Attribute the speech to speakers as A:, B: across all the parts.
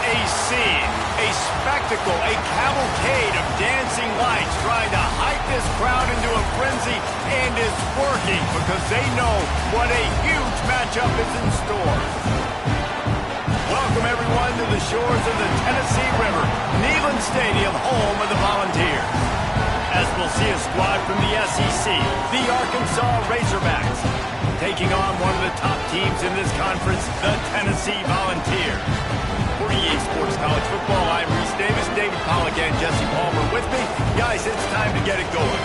A: a scene, a spectacle, a cavalcade of dancing lights trying to hype this crowd into a frenzy, and it's working because they know what a huge matchup is in store. Welcome, everyone, to the shores of the Tennessee River, Neyland Stadium, home of the Volunteers. As we'll see a squad from the SEC, the Arkansas Razorbacks, taking on one of the top teams in this conference, the Tennessee Volunteers. For EA Sports College Football, I'm Reese Davis, David Pollack, and Jesse Palmer with me. Guys, it's time to get it going.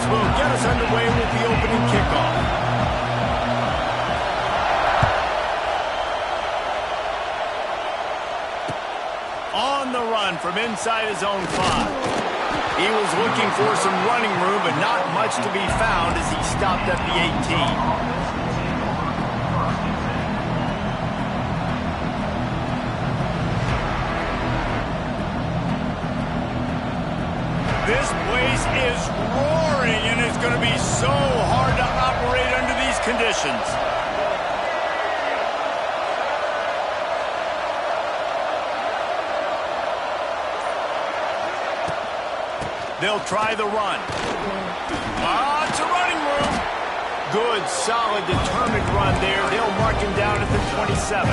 A: Will get us underway with the opening kickoff. On the run from inside his own 5. He was looking for some running room, but not much to be found as he stopped at the 18. This place is roaring, and it's going to be so hard to operate under these conditions. They'll try the run. It's a running room. Good, solid, determined run there. They'll mark him down at the 27.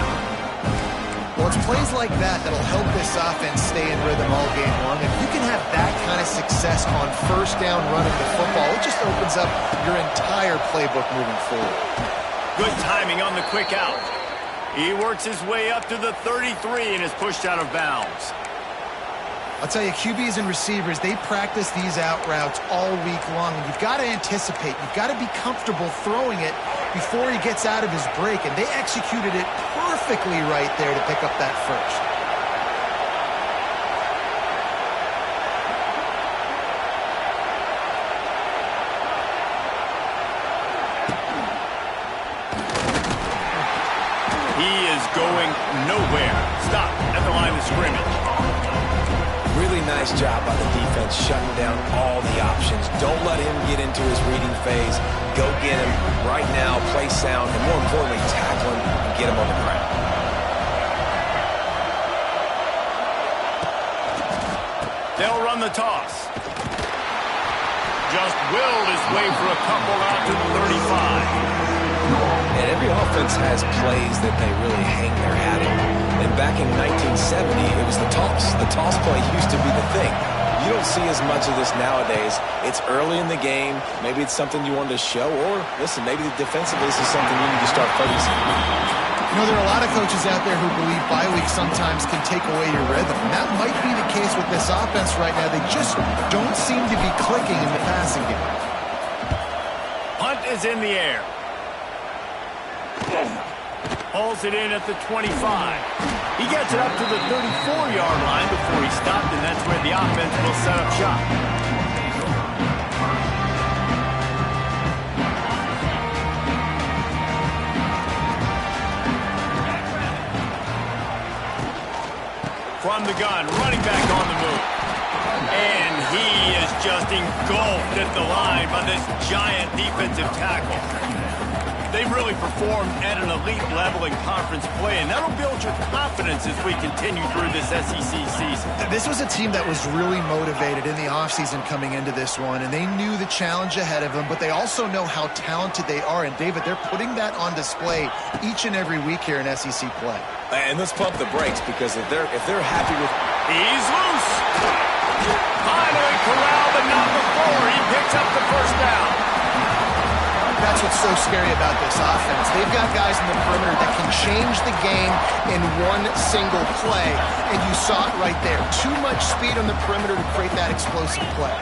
B: Well, it's plays like that that'll help this offense stay in rhythm all game long. If you can have that kind of success on first down running the football, it just opens up your entire playbook moving forward.
A: Good timing on the quick out. He works his way up to the 33 and is pushed out of bounds.
B: I'll tell you, QBs and receivers, they practice these out routes all week long, and you've got to anticipate. You've got to be comfortable throwing it before he gets out of his break, and they executed it perfectly right there to pick up that first.
A: He is going nowhere. Stop at the line of scrimmage.
C: Really nice job by the defense shutting down all the options. Don't let him get into his reading phase. Go get him right now, play sound, and more importantly, tackle him and get him on the ground.
A: They'll run the toss. Just willed his way for a couple out to the 35.
C: And every offense has plays that they really hang their hat in. And back in 1970, it was the toss. The toss play used to be the thing. You don't see as much of this nowadays. It's early in the game. Maybe it's something you wanted to show. Or, listen, maybe defensively this is something you need to start focusing on.
B: You know, there are a lot of coaches out there who believe bye week sometimes can take away your rhythm. And that might be the case with this offense right now. They just don't seem to be clicking in the passing game.
A: Punt is in the air. Pulls it in at the 25. He gets it up to the 34-yard line before he stopped, and that's where the offense will set up shop. From the gun, running back on the move. And he is just engulfed at the line by this giant defensive tackle. They've really performed at an elite level in conference play, and that'll build your confidence as we continue through this SEC season.
B: This was a team that was really motivated in the offseason coming into this one, and they knew the challenge ahead of them, but they also know how talented they are. And, David, they're putting that on display each and every week here in SEC play.
C: And let's pump the brakes, because if they're happy with...
A: He's loose! Finally corralled, but not before. He picks up the first down.
B: That's what's so scary about this offense. They've got guys in the perimeter that can change the game in one single play, and you saw it right there. Too much speed on the perimeter to create that explosive play.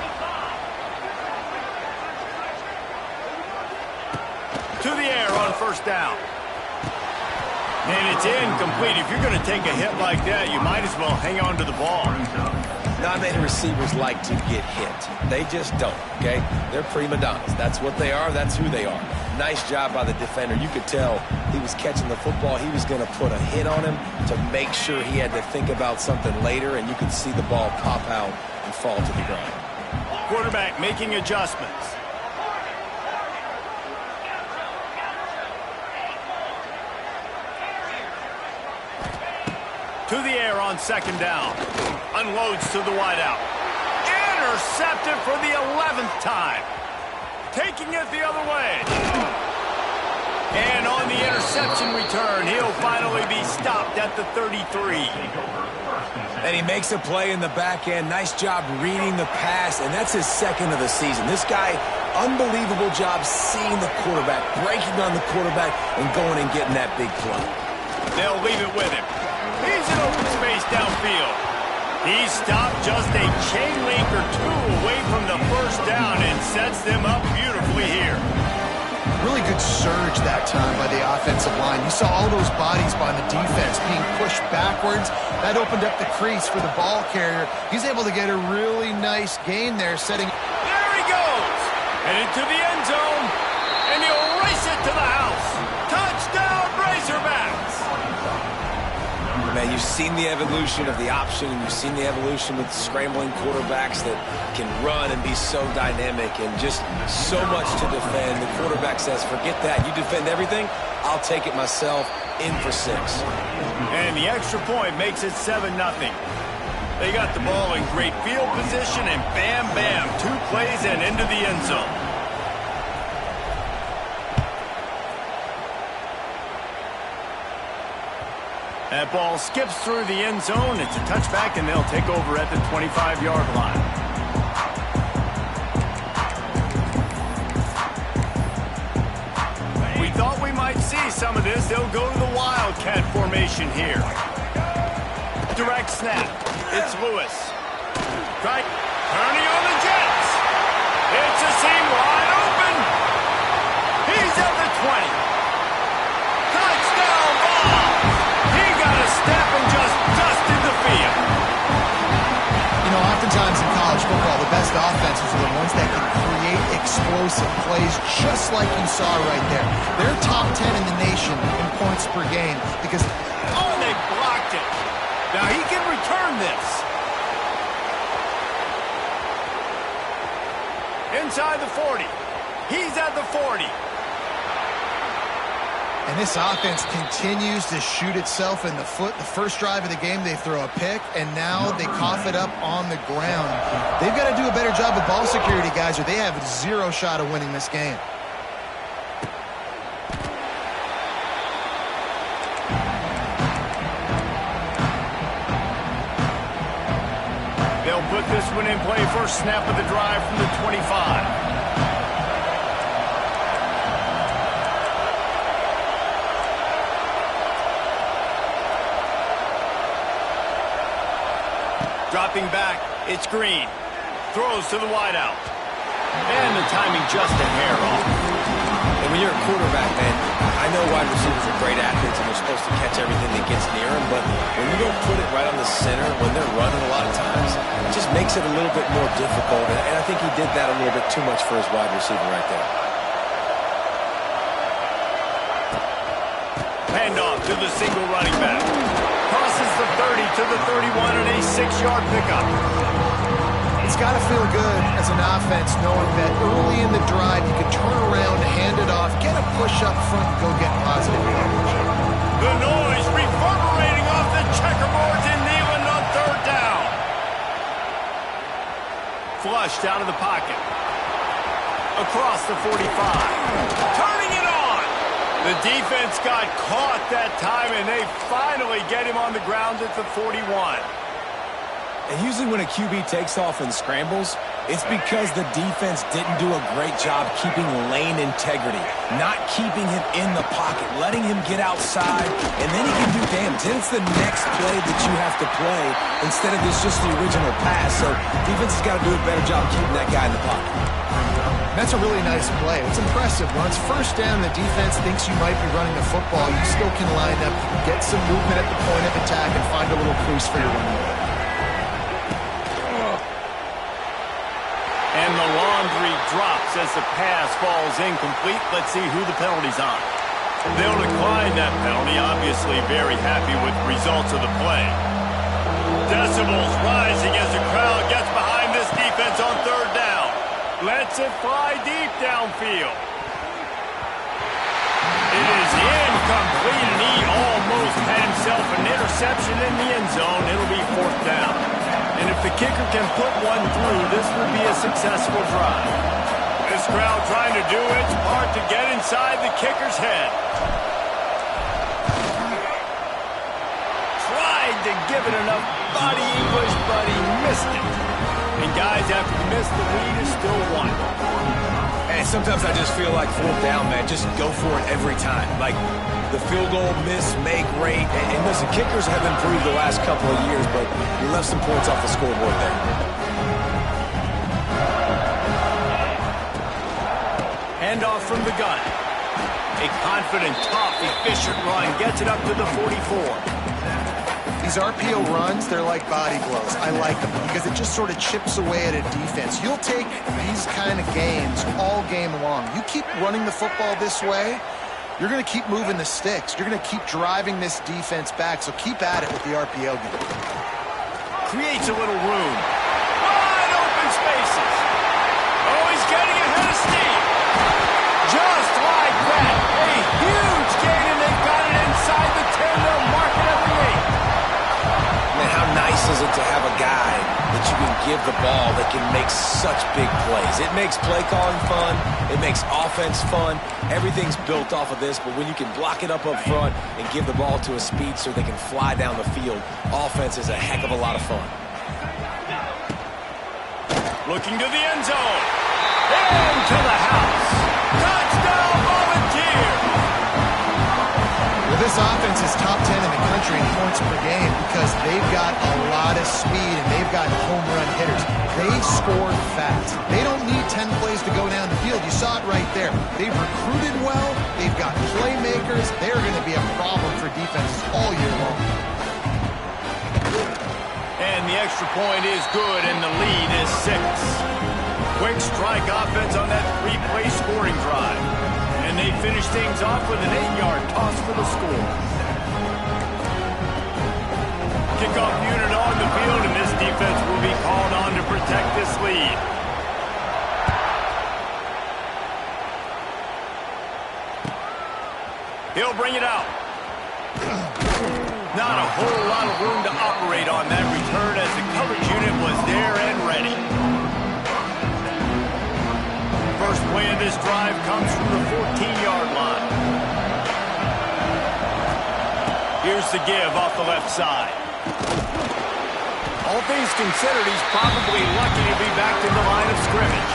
A: To the air on first down. And it's incomplete. If you're going to take a hit like that, you might as well hang on to the ball.
C: Not many receivers like to get hit. They just don't, okay? They're prima donnas. That's what they are. That's who they are. Nice job by the defender. You could tell he was catching the football. He was going to put a hit on him to make sure he had to think about something later, and you could see the ball pop out and fall to the ground.
A: Quarterback making adjustments. To the air on second down. Unloads to the wideout. Intercepted for the 11th time. Taking it the other way. And on the interception return, he'll finally be stopped at the 33.
C: And he makes a play in the back end. Nice job reading the pass, and that's his second of the season. This guy, unbelievable job seeing the quarterback, breaking on the quarterback, and going and getting that big play.
A: They'll leave it with him. He's in open space downfield. He stopped just a chain link or two away from the first down and sets them up beautifully here.
B: Really good surge that time by the offensive line. You saw all those bodies by the defense being pushed backwards. That opened up the crease for the ball carrier. He's able to get a really nice gain there, setting...
A: There he goes! Headed to the end zone, and he'll race it to the house. Touchdown, Razorbacks!
C: Man, you've seen the evolution of the option, and you've seen the evolution with scrambling quarterbacks that can run and be so dynamic and just so much to defend. The quarterback says, forget that. You defend everything, I'll take it myself. In for 6.
A: And the extra point makes it 7-0. They got the ball in great field position, and bam, bam, 2 plays and into the end zone. That ball skips through the end zone. It's a touchback, and they'll take over at the 25-yard line. We thought we might see some of this. They'll go to the Wildcat formation here. Direct snap. It's Lewis. Right. Turning on the Jets. It's a seam wide open. He's at the 20. Touchdown ball. He got a step and just dusted the field.
B: You know, oftentimes in college football, the best offenses are the ones that can create explosive plays just like you saw right there. They're top 10 in the nation in points per game because...
A: Oh, they blocked it. Now he can return this. Inside the 40. He's at the 40.
B: And this offense continues to shoot itself in the foot. The first drive of the game, they throw a pick, and now they cough it up on the ground. They've got to do a better job of ball security, guys, or they have 0 shot of winning this game.
A: They'll put this one in play. First snap of the drive from the 25. Dropping back, it's Green. Throws to the wideout. And the timing just a hair off.
C: And when you're a quarterback, man, I know wide receivers are great athletes and they're supposed to catch everything that gets near them, but when you don't put it right on the center, when they're running a lot of times, it just makes it a little bit more difficult. And I think he did that a little bit too much for his wide receiver right there.
A: Handoff to the single running back. Crosses the 30 to the 31 and a 6-yard pickup.
B: It's got to feel good as an offense knowing that early in the drive you can turn around, hand it off, get a push up front, and go get positive leverage.
A: The noise reverberating off the checkerboards in Neyland on third down. Flushed out of the pocket. Across the 45. Turning it on. The defense got caught that time, and they finally get him on the ground at the 41.
C: And usually when a QB takes off and scrambles, it's because the defense didn't do a great job keeping lane integrity, not keeping him in the pocket, letting him get outside, and then he can do damage. Then it's the next play that you have to play instead of just the original pass. So defense has got to do a better job keeping that guy in the pocket.
B: That's a really nice play. It's impressive. When it's first down, the defense thinks you might be running the football. You still can line up, get some movement at the point of attack, and find a little crease for your running back.
A: And the laundry drops as the pass falls incomplete. Let's see who the penalty's on. They'll decline that penalty. Obviously very happy with the results of the play. Decibels rising as the crowd gets behind this defense on third down. Lets it fly deep downfield. It is incomplete, and he almost had himself an interception in the end zone. It'll be fourth down. And if the kicker can put one through, this will be a successful drive. This crowd trying to do its part to get inside the kicker's head. Tried to give it enough body English, but he missed it. And guys, after you miss, the lead is still one.
C: And sometimes I just feel like fourth down, man, just go for it every time. Like the field goal miss, make rate. And listen, kickers have improved the last couple of years, but you left some points off the scoreboard there.
A: Handoff from the gun. A confident, tough, efficient run gets it up to the 44.
B: These RPO runs, they're like body blows. I like them because it just sort of chips away at a defense. You'll take these kind of games all game long. You keep running the football this way, you're going to keep moving the sticks. You're going to keep driving this defense back, so keep at it with the RPO game.
A: Creates a little room. Wide open spaces. Oh, he's getting ahead of steam. Just like that. A huge gain, and they've got it inside the 10. They'll mark it at the 8.
C: Man, how nice is it to have a guy that you can give the ball that can make such big plays? It makes play calling fun. It makes offense fun. Everything's built off of this, but when you can block it up front and give the ball to a speedster they can fly down the field, offense is a heck of a lot of fun.
A: Looking to the end zone. Into the house. Touchdown, Volunteer!
B: Well, this offense is top 10 in the country in points per game because they've got a lot of speed and they've got home run hitters. They score fast. They don't need 10 plays to go down the field. You saw it right there. They've recruited well. They've got playmakers. They're going to be a problem for defenses all year long.
A: And the extra point is good, and the lead is 6. Quick strike offense on that 3-play scoring drive. And they finish things off with an 8-yard toss for the score. Kickoff unit on the field, and this defense will be called on to protect this lead. He'll bring it out. Not a whole lot of room to operate on that return as the coverage unit was there and ready. First play of this drive comes from the 14-yard line. Here's the give off the left side. All things considered, he's probably lucky to be back to the line of scrimmage.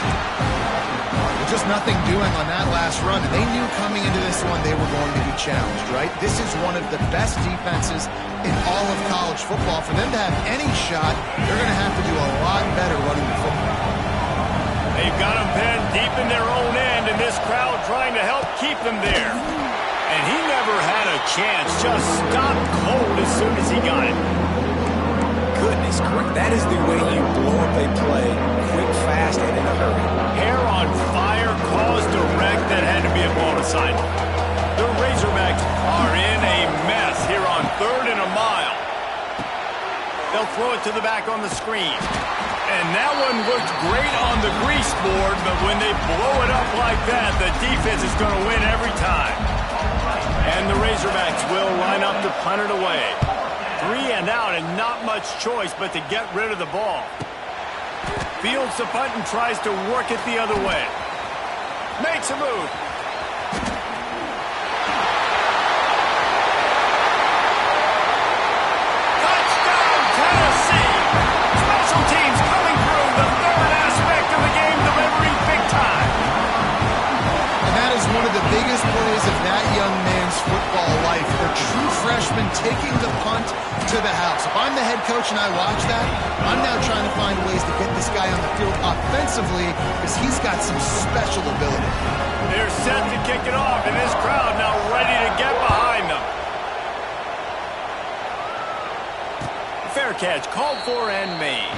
B: Just nothing doing on that last run, and they knew coming into this one they were going to be challenged, right? This is one of the best defenses in all of college football. For them to have any shot, they're going to have to do a lot better running the football.
A: They've got him pinned deep in their own end, and this crowd trying to help keep them there. And he never had a chance, just stopped cold as soon as he got it.
C: Goodness, that is the way you blow up a play, quick, fast, and in a hurry.
A: Hair on fire caused a wreck that had to be a blown aside. The Razorbacks are in a mess here on 3rd and a mile. They'll throw it to the back on the screen. And that one looked great on the grease board, but when they blow it up like that, the defense is going to win every time. And the Razorbacks will line up to punt it away. 3 and out, and not much choice but to get rid of the ball. Fields the punt and tries to work it the other way. Makes a move. Touchdown, Tennessee! Special teams coming through, the third aspect of the game, delivering big time.
B: And that is one of the biggest plays of that young man's football life. The true freshman taking the punt to the house. If I'm the head coach and I watch that, I'm now trying to find ways to get this guy on the field offensively because he's got some special ability.
A: They're set to kick it off, and this crowd now ready to get behind them. Fair catch called for and made.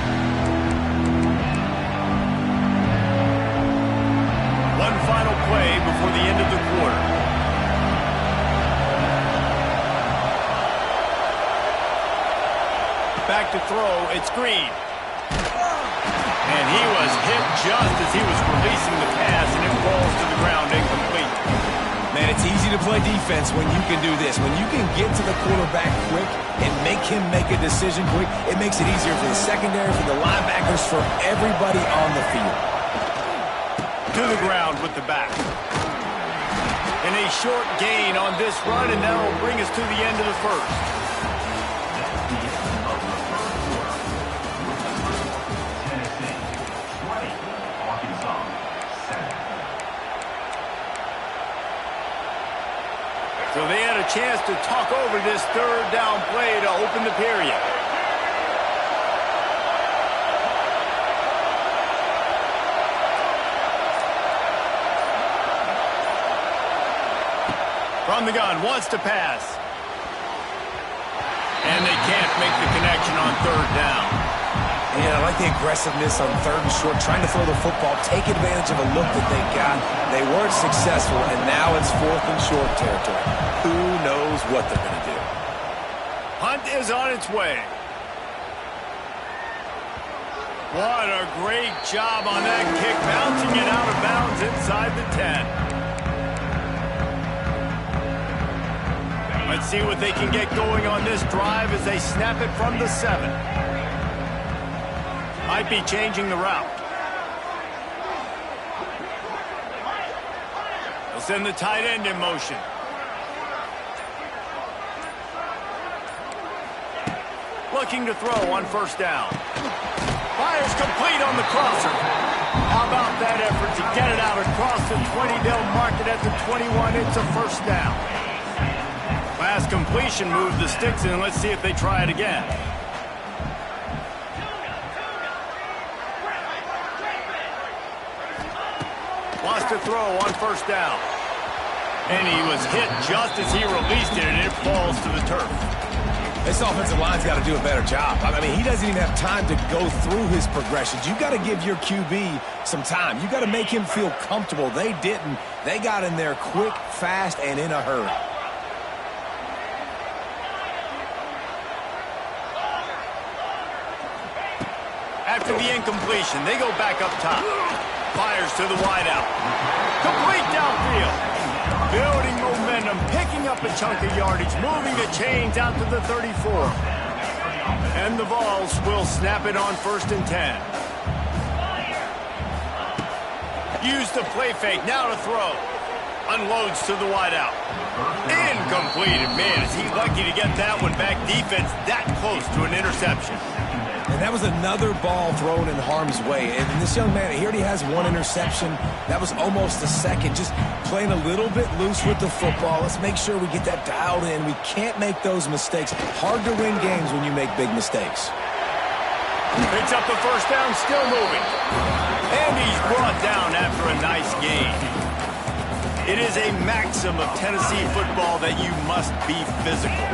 A: final play before the end of the quarter. Back to throw, it's Green. And he was hit just as he was releasing the pass, and it falls to the ground incomplete.
C: Man, it's easy to play defense when you can do this. When you can get to the quarterback quick and make him make a decision quick, it makes it easier for the secondary, for the linebackers, for everybody on the field.
A: To the ground with the back. And a short gain on this run, and that will bring us to the end of the first. So they had a chance to talk over this third down play to open the period. From the gun, wants to pass. And they can't make the connection on third down.
C: Yeah, I like the aggressiveness on third and short, trying to throw the football, take advantage of a look that they got. They weren't successful, and now it's fourth and short territory. Who knows what they're going to do?
A: Hunt is on its way. What a great job on that kick, bouncing it out of bounds inside the 10. Let's see what they can get going on this drive as they snap it from the 7. Might be changing the route. They'll send the tight end in motion. Looking to throw on first down. Fires complete on the crosser. How about that effort to get it out across the 20? They'll mark it at the 21. It's a first down. Last completion moved the sticks in. Let's see if they try it again. Wants to throw on first down. And he was hit just as he released it, and it falls to the turf.
C: This offensive line's got to do a better job. I mean, he doesn't even have time to go through his progressions. You've got to give your QB some time. You've got to make him feel comfortable. They didn't. They got in there quick, fast, and in a hurry.
A: After the incompletion, they go back up top. Fires to the wideout. Complete downfield. Building momentum, picking up a chunk of yardage, moving the chains out to the 34. And the Vols will snap it on first and 10. Use the play fake, now to throw. Unloads to the wideout. Incomplete. And man, is he lucky to get that one back. Defense that close to an interception.
C: And that was another ball thrown in harm's way. And this young man, he already has one interception. That was almost a second. Just playing a little bit loose with the football. Let's make sure we get that dialed in. We can't make those mistakes. Hard to win games when you make big mistakes.
A: Picks up the first down, still moving. And he's brought down after a nice gain. It is a maxim of Tennessee football that you must be physical.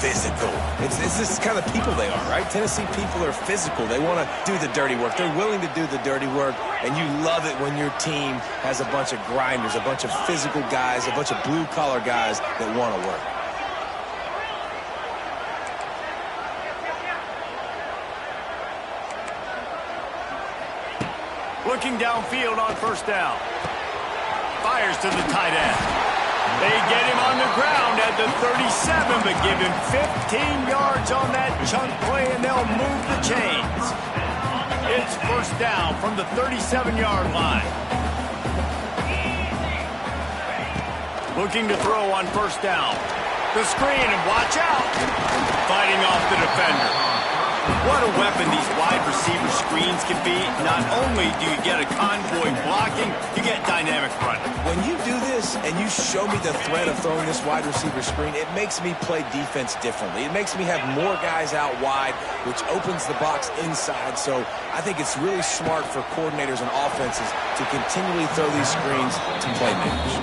C: Physical. It's this kind of people they are, right? Tennessee people are physical. They want to do the dirty work. They're willing to do the dirty work, and you love it when your team has a bunch of grinders, a bunch of physical guys, a bunch of blue-collar guys that want to work.
A: Looking downfield on first down. Fires to the tight end. They get him on the ground at the 37, but give him 15 yards on that chunk play, and they'll move the chains. It's first down from the 37-yard line. Looking to throw on first down. The screen, and watch out. Fighting off the defender. What a weapon these wide receiver screens can be. Not only do you get a convoy blocking, you get dynamic running.
C: When you do this and you show me the threat of throwing this wide receiver screen, it makes me play defense differently. It makes me have more guys out wide, which opens the box inside. So I think it's really smart for coordinators and offenses to continually throw these screens to playmakers.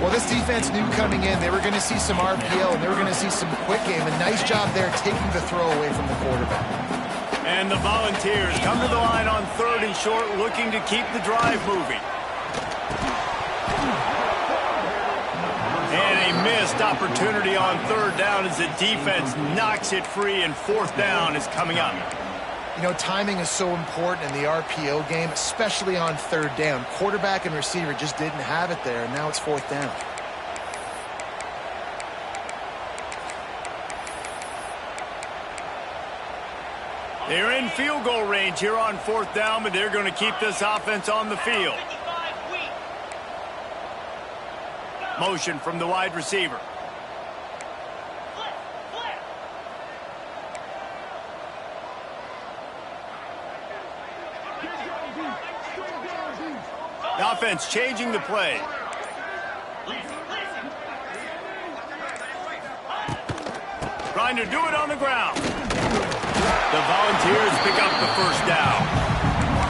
B: Well, this defense knew coming in they were going to see some RPO and they were going to see some quick game. A nice job there taking the throw away from the quarterback.
A: And the Volunteers come to the line on third and short, looking to keep the drive moving. missed opportunity on third down as the defense knocks it free, and fourth down is coming up.
B: You know, timing is so important in the RPO game, especially on third down. Quarterback and receiver just didn't have it there, and now it's fourth down.
A: They're in field goal range here on fourth down, but they're going to keep this offense on the field. Motion from the wide receiver. The offense changing the play. Trying to do it on the ground. The Volunteers pick up the first down.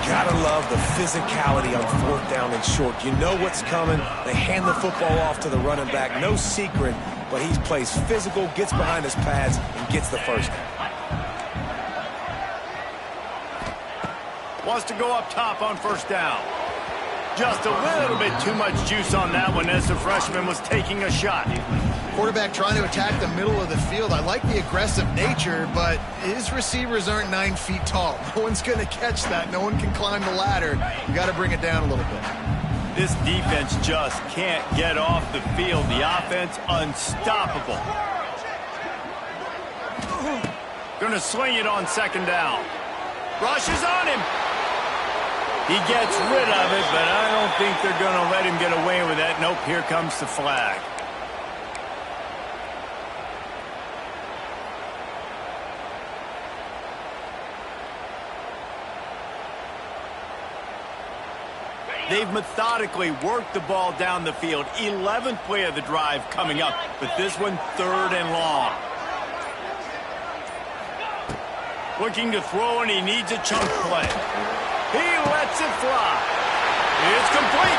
C: Gotta love the physicality on fourth down and short. You know what's coming. They hand the football off to the running back. No secret, but he plays physical, gets behind his pads, and gets the first down.
A: Wants to go up top on first down. Just a little bit too much juice on that one as the freshman was taking a shot.
B: Quarterback trying to attack the middle of the field. I like the aggressive nature, but his receivers aren't 9 feet tall. No one's going to catch that. No one can climb the ladder. You got to bring it down a little bit.
A: This defense just can't get off the field. The offense unstoppable. Going to swing it on second down. Rushes on him. He gets rid of it, but I don't think they're going to let him get away with that. Nope, here comes the flag. They've methodically worked the ball down the field. 11th play of the drive coming up, but this one third and long. Looking to throw, and he needs a chunk play. He lets it fly. It's complete.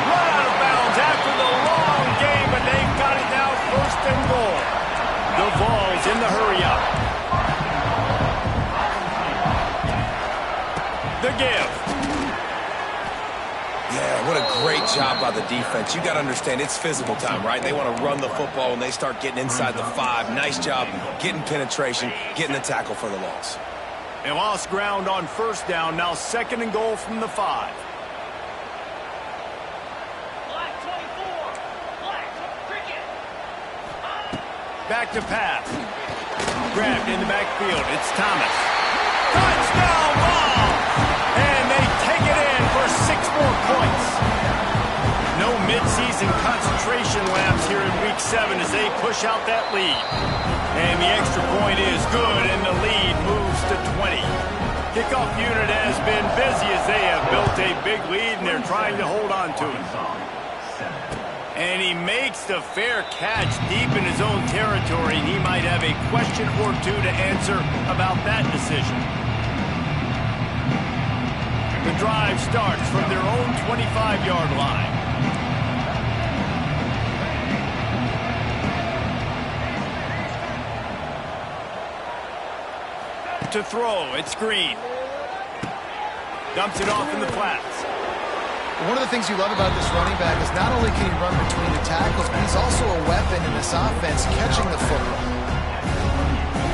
A: Run out of bounds after the long game, but they've got it now first and goal. The Vols in the hurry-up. The give.
C: Yeah, what a great job by the defense. You got to understand, it's physical time, right? They want to run the football and they start getting inside the 5. Nice job getting penetration, getting the tackle for the loss.
A: They lost ground on first down, now second and goal from the 5. Back to pass. Grabbed in the backfield. It's Thomas. Touchdown ball! And they take it in for 6 more points. No midseason concentration laps here in Week 7 as they push out that lead. And the extra point is good, and the lead moves to 20. Kickoff unit has been busy as they have built a big lead, and they're trying to hold on to it. And he makes the fair catch deep in his own territory, and he might have a question or two to answer about that decision. The drive starts from their own 25-yard line. To throw, it's Green. Dumps it off in the flats.
B: One of the things you love about this running back is not only can he run between the tackles, but he's also a weapon in this offense, catching the football.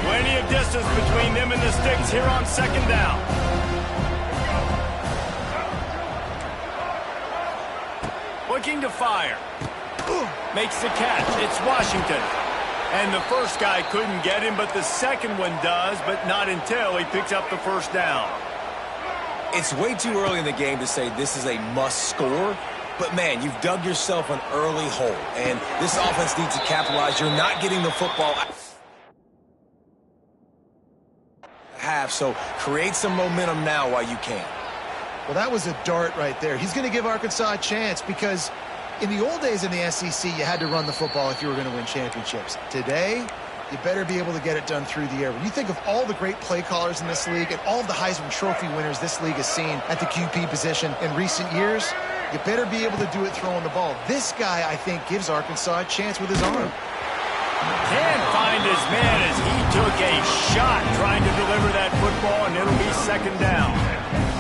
A: Plenty of distance between them and the sticks here on second down. Looking to fire. Makes the catch. It's Washington. And the first guy couldn't get him, but the second one does, but not until he picks up the first down.
C: It's way too early in the game to say this is a must score, but man, you've dug yourself an early hole, and this offense needs to capitalize. You're not getting the football half, so create some momentum now while you can.
B: Well, that was a dart right there. He's going to give Arkansas a chance because in the old days in the SEC, you had to run the football if you were going to win championships. Today, you better be able to get it done through the air. When you think of all the great play callers in this league and all of the Heisman Trophy winners this league has seen at the QB position in recent years, you better be able to do it throwing the ball. This guy, I think, gives Arkansas a chance with his arm.
A: Can't find his man as he took a shot trying to deliver that football, and it'll be second down.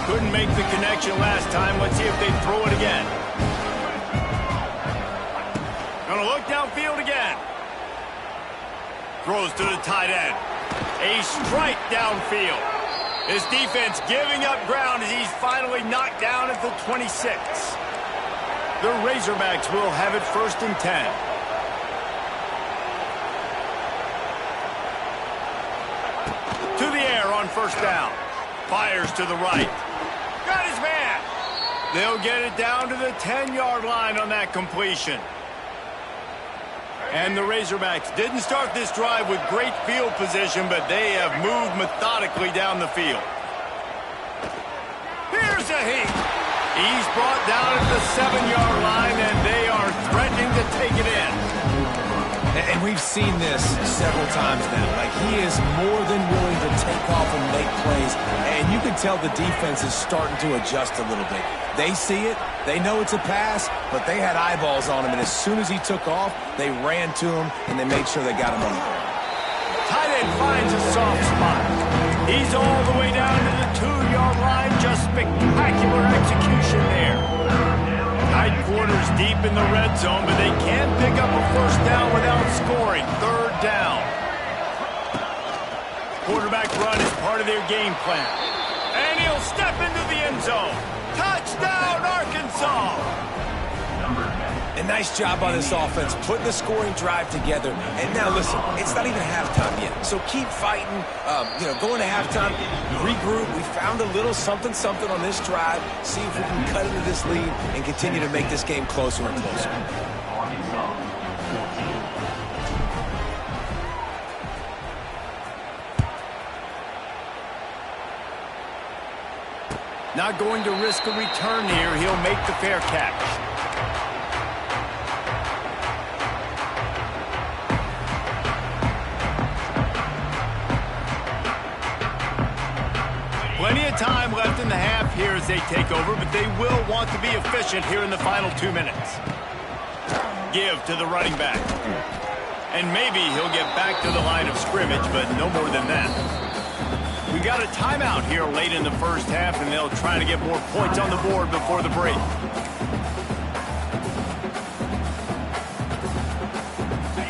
A: Couldn't make the connection last time. Let's see if they throw it again. Gonna look downfield again. Throws to the tight end. A strike downfield. His defense giving up ground as he's finally knocked down at the 26. The Razorbacks will have it 1st and 10. To the air on 1st down. Fires to the right. Got his man. They'll get it down to the 10-yard line on that completion. And the Razorbacks didn't start this drive with great field position, but they have moved methodically down the field. Here's a heat. He's brought down at the 7-yard line, and they are threatening to take it in.
C: And we've seen this several times now. Like, he is more than willing to take off and make plays. And you can tell the defense is starting to adjust a little bit. They see it. They know it's a pass, but they had eyeballs on him. And as soon as he took off, they ran to him, and they made sure they got him on the ground.
A: Tight end finds a soft spot. He's all the way down to the 2-yard line. Just spectacular execution there. Tight quarters deep in the red zone, but they can't pick up a 1st down without scoring. 3rd down. Quarterback run is part of their game plan. And he'll step into the end zone. Touchdown, Arkansas!
C: A nice job on this offense, putting the scoring drive together. And now, listen, it's not even halftime yet. So keep fighting, going to halftime, regroup. We found a little something on this drive. See if we can cut into this lead and continue to make this game closer and closer.
A: Not going to risk a return here. He'll make the fair catch. Plenty of time left in the half here as they take over, but they will want to be efficient here in the final 2 minutes. Give to the running back. And maybe he'll get back to the line of scrimmage, but no more than that. We got a timeout here late in the 1st half, and they'll try to get more points on the board before the break.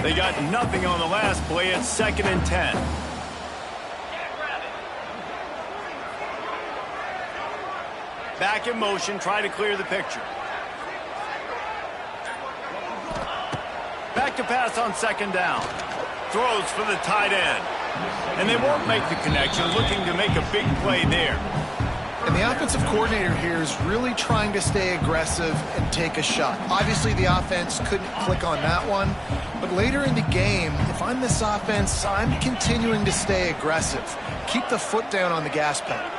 A: They got nothing on the last play. It's 2nd and 10. Back in motion, try to clear the picture. Back to pass on 2nd down. Throws for the tight end. And they won't make the connection, looking to make a big play there.
B: And the offensive coordinator here is really trying to stay aggressive and take a shot. Obviously, the offense couldn't click on that one. But later in the game, if I'm this offense, I'm continuing to stay aggressive. Keep the foot down on the gas pedal.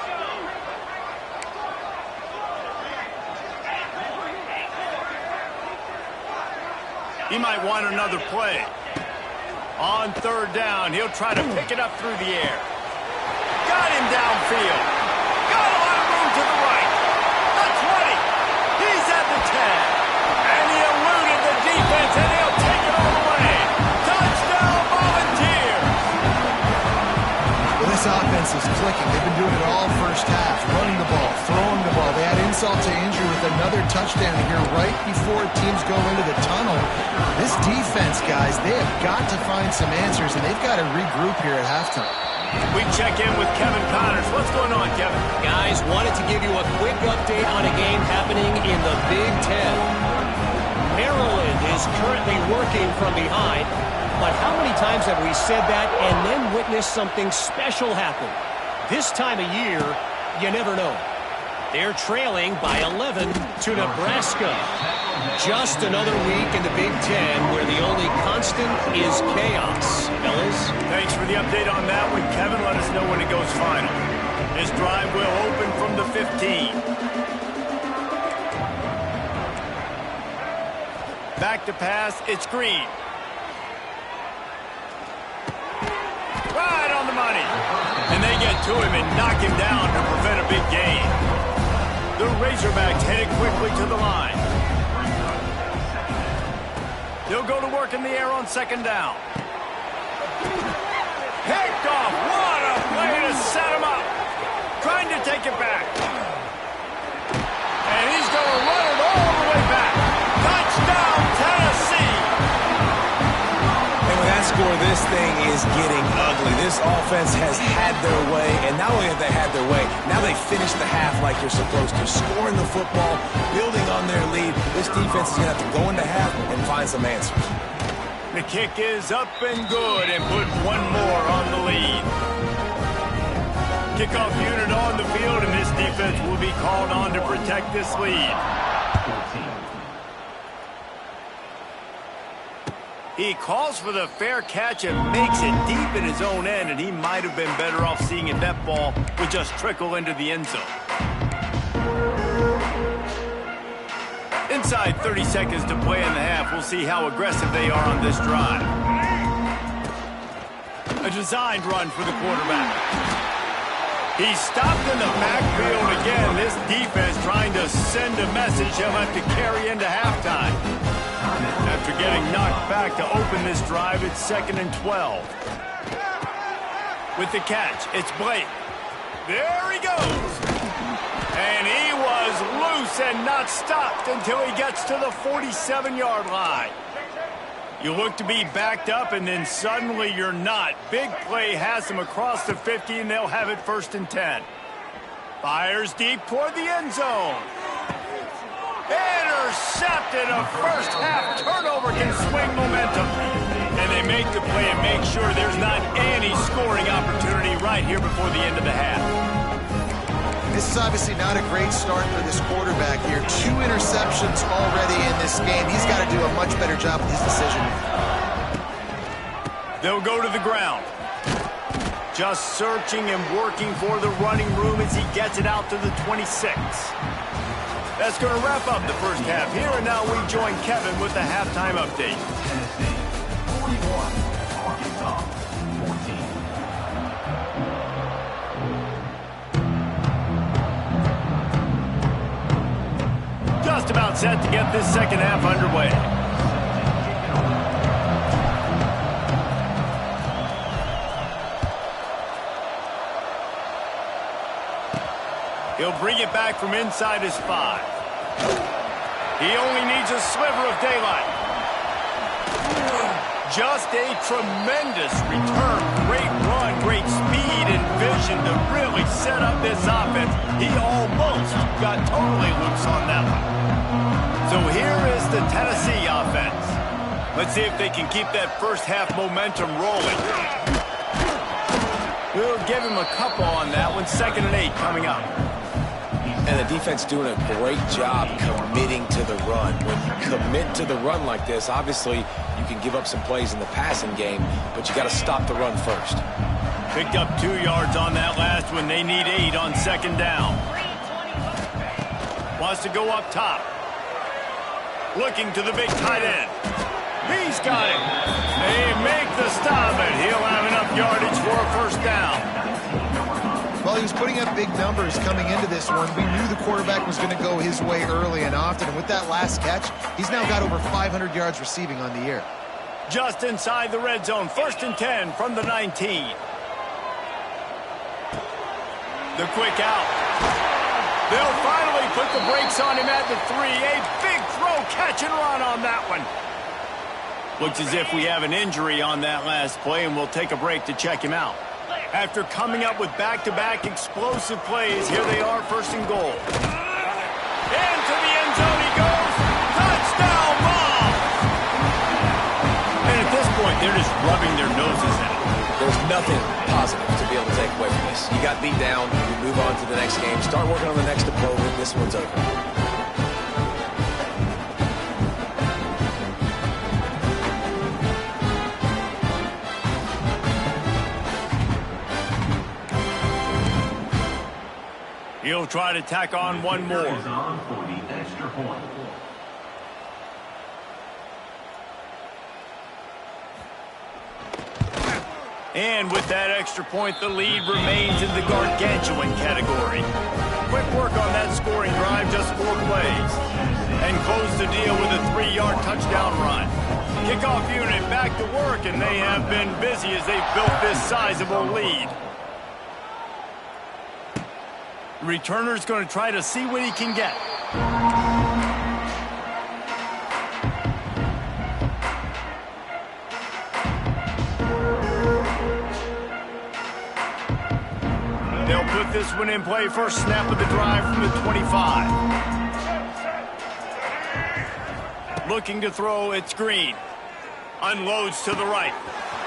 A: He might want another play. On 3rd down, he'll try to pick it up through the air. Got him downfield. Got a lot of room to the right. The 20. He's at the 10. And he eluded the defense, and he'll take it all the way. Touchdown, Volunteers!
B: Well, this offense is clicking. They've been doing it all 1st half. Running the ball, throwing the ball. They had insult to injury with another touchdown here right before teams go into the tunnel. This defense, guys, they have got to find some answers, and they've got to regroup here at halftime.
A: We check in with Kevin Connors. What's going on, Kevin?
D: Guys, wanted to give you a quick update on a game happening in the Big Ten. Maryland is currently working from behind, but how many times have we said that and then witnessed something special happen? This time of year, you never know. They're trailing by 11 to Nebraska. Just another week in the Big Ten where the only constant is chaos. Fellas?
A: Thanks for the update on that one, Kevin. Let us know when it goes final. This drive will open from the 15. Back to pass. It's Green. Right on the money. And they get to him and knock him down to prevent a big gain. The Razorbacks headed quickly to the line. They'll go to work in the air on 2nd down. Picked off. What a play to set him up. Trying to take it back. And he's going to run it all the way back. Touchdown, Tennessee.
C: This thing is getting ugly. This offense has had their way, and not only have they had their way, now they finish the half like you're supposed to, scoring the football, building on their lead. This defense is going to have to go into half and find some answers.
A: The kick is up and good and put one more on the lead. Kickoff unit on the field, and this defense will be called on to protect this lead. He calls for the fair catch and makes it deep in his own end, and he might have been better off seeing if that ball would just trickle into the end zone. Inside 30 seconds to play in the half. We'll see how aggressive they are on this drive. A designed run for the quarterback. He's stopped in the backfield again. This defense trying to send a message he'll have to carry into halftime. After getting knocked back to open this drive, it's 2nd and 12. With the catch, it's Blake. There he goes. And he was loose and not stopped until he gets to the 47-yard line. You look to be backed up, and then suddenly you're not. Big play has them across the 50, and they'll have it 1st and 10. Fires deep toward the end zone. Intercepted. A first-half turnover can swing momentum. And they make the play and make sure there's not any scoring opportunity right here before the end of the half.
B: This is obviously not a great start for this quarterback here. 2 interceptions already in this game. He's got to do a much better job with his decision.
A: They'll go to the ground. Just searching and working for the running room as he gets it out to the 26. That's going to wrap up the first half here, and now we join Kevin with the halftime update.
E: Tennessee, 41, Arkansas, 14.
A: Just about set to get this second half underway. He'll bring it back from inside his 5. He only needs a sliver of daylight. Just a tremendous return. Great run, great speed and vision to really set up this offense. He almost got totally loose on that one. So here is the Tennessee offense. Let's see if they can keep that first half momentum rolling. We'll give him a couple on that one. 2nd and 8 coming up.
C: And the defense doing a great job committing to the run. When you commit to the run like this, obviously you can give up some plays in the passing game, but you got to stop the run first.
A: Picked up 2 yards on that last one. They need 8 on 2nd down. Wants to go up top. Looking to the big tight end. He's got it. They make the stop, and he'll have enough yardage for a 1st down.
B: Well, he was putting up big numbers coming into this one. We knew the quarterback was going to go his way early and often. And with that last catch, he's now got over 500 yards receiving on the year.
A: Just inside the red zone. 1st and 10 from the 19. The quick out. They'll finally put the brakes on him at the 3. A big throw, catch and run on that one. Looks as if we have an injury on that last play, and we'll take a break to check him out. After coming up with back-to-back explosive plays, here they are, 1st and goal. Into the end zone he goes. Touchdown ball! And at this point, they're just rubbing their noses in it.
C: There's nothing positive to be able to take away from this. You got beat down, you move on to the next game, start working on the next opponent. This one's over.
A: He'll try to tack on one more.
E: On for the extra point.
A: And with that extra point, the lead remains in the gargantuan category. Quick work on that scoring drive, just 4 plays. And close the deal with a 3-yard touchdown run. Kickoff unit back to work, and they have been busy as they've built this sizable lead. Returner's going to try to see what he can get. They'll put this one in play. First snap of the drive from the 25. Looking to throw, it's Green. Unloads to the right.